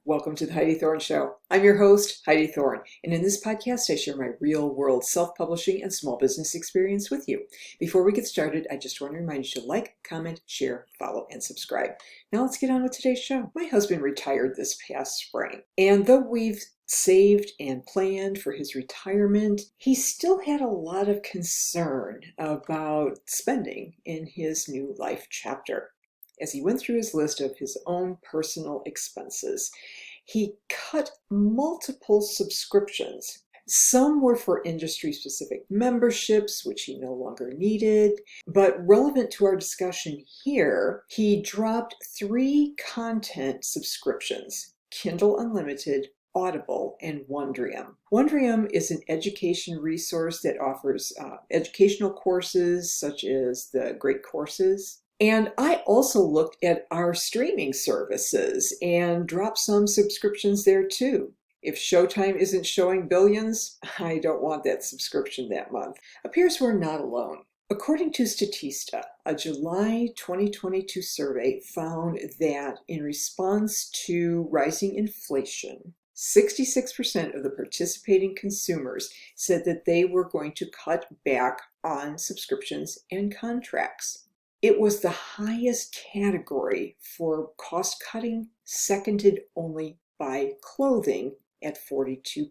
Welcome to the Heidi Thorne Show. I'm your host, Heidi Thorne, and in this podcast I share my real-world self-publishing and small business experience with you. Before we get started, I just want to remind you to like, comment, share, follow, and subscribe. Now let's get on with today's show. My husband retired this past spring, and though we've saved and planned for his retirement, he still had a lot of concern about spending in his new life chapter. As he went through his list of his own personal expenses, he cut multiple subscriptions. Some were for industry-specific memberships, which he no longer needed, but relevant to our discussion here, he dropped 3 content subscriptions: Kindle Unlimited, Audible, and Wondrium. Wondrium is an education resource that offers educational courses such as the Great Courses. And I also looked at our streaming services and dropped some subscriptions there too. If Showtime isn't showing billions, I don't want that subscription that month. Appears we're not alone. According to Statista, a July 2022 survey found that in response to rising inflation, 66% of the participating consumers said that they were going to cut back on subscriptions and contracts. It was the highest category for cost cutting, seconded only by clothing at 42%.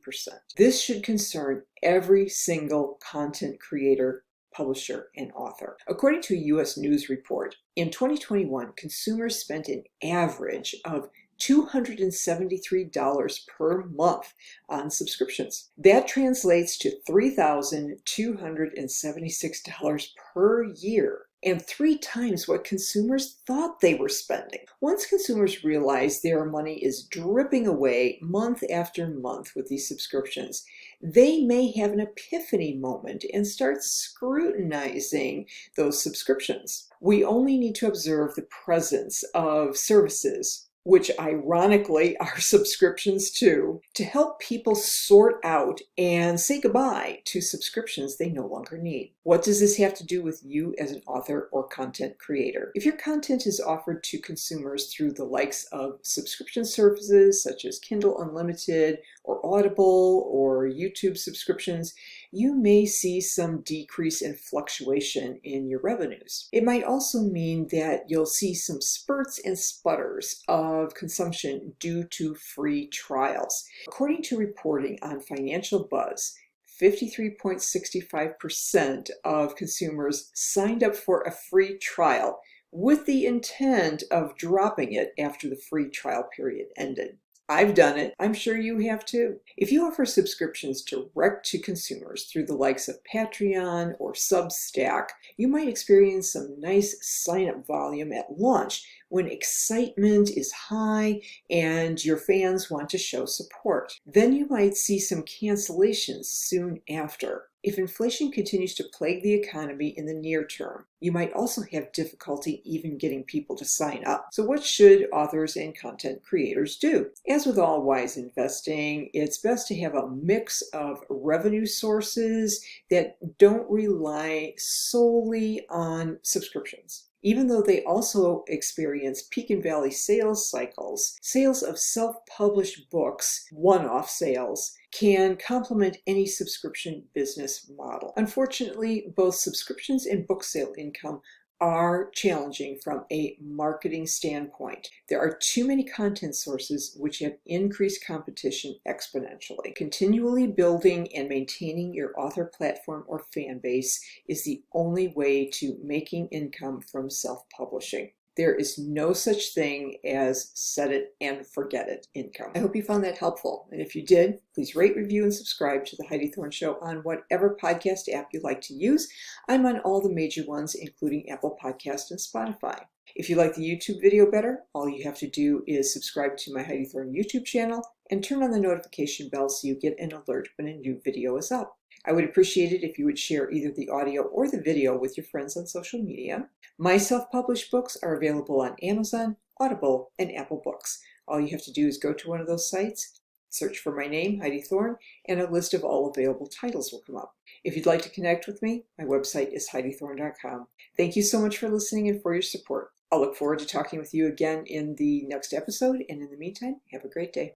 This should concern every single content creator, publisher, and author. According to a U.S. News report, in 2021, consumers spent an average of $273 per month on subscriptions. That translates to $3,276 per year, and 3 times what consumers thought they were spending. Once consumers realize their money is dripping away month after month with these subscriptions, they may have an epiphany moment and start scrutinizing those subscriptions. We only need to observe the presence of services, which ironically are subscriptions too, to help people sort out and say goodbye to subscriptions they no longer need. What does this have to do with you as an author or content creator? If your content is offered to consumers through the likes of subscription services such as Kindle Unlimited or Audible or YouTube subscriptions, you may see some decrease in fluctuation in your revenues. It might also mean that you'll see some spurts and sputters of consumption due to free trials. According to reporting on Financial Buzz, 53.65% of consumers signed up for a free trial with the intent of dropping it after the free trial period ended. I've done it. I'm sure you have too. If you offer subscriptions direct to consumers through the likes of Patreon or Substack, you might experience some nice sign-up volume at launch when excitement is high and your fans want to show support. Then you might see some cancellations soon after. If inflation continues to plague the economy in the near term, you might also have difficulty even getting people to sign up. So what should authors and content creators do? As with all wise investing, it's best to have a mix of revenue sources that don't rely solely on subscriptions. Even though they also experience peak and valley sales cycles, sales of self-published books, one-off sales, can complement any subscription business model. Unfortunately, both subscriptions and book sale income are challenging from a marketing standpoint. There are too many content sources which have increased competition exponentially. Continually building and maintaining your author platform or fan base is the only way to making income from self-publishing. There is no such thing as set it and forget it income. I hope you found that helpful. And if you did, please rate, review, and subscribe to The Heidi Thorne Show on whatever podcast app you like to use. I'm on all the major ones, including Apple Podcasts and Spotify. If you like the YouTube video better, all you have to do is subscribe to my Heidi Thorne YouTube channel and turn on the notification bell so you get an alert when a new video is up. I would appreciate it if you would share either the audio or the video with your friends on social media. My self-published books are available on Amazon, Audible, and Apple Books. All you have to do is go to one of those sites, search for my name, Heidi Thorne, and a list of all available titles will come up. If you'd like to connect with me, my website is HeidiThorne.com. Thank you so much for listening and for your support. I'll look forward to talking with you again in the next episode. And in the meantime, have a great day.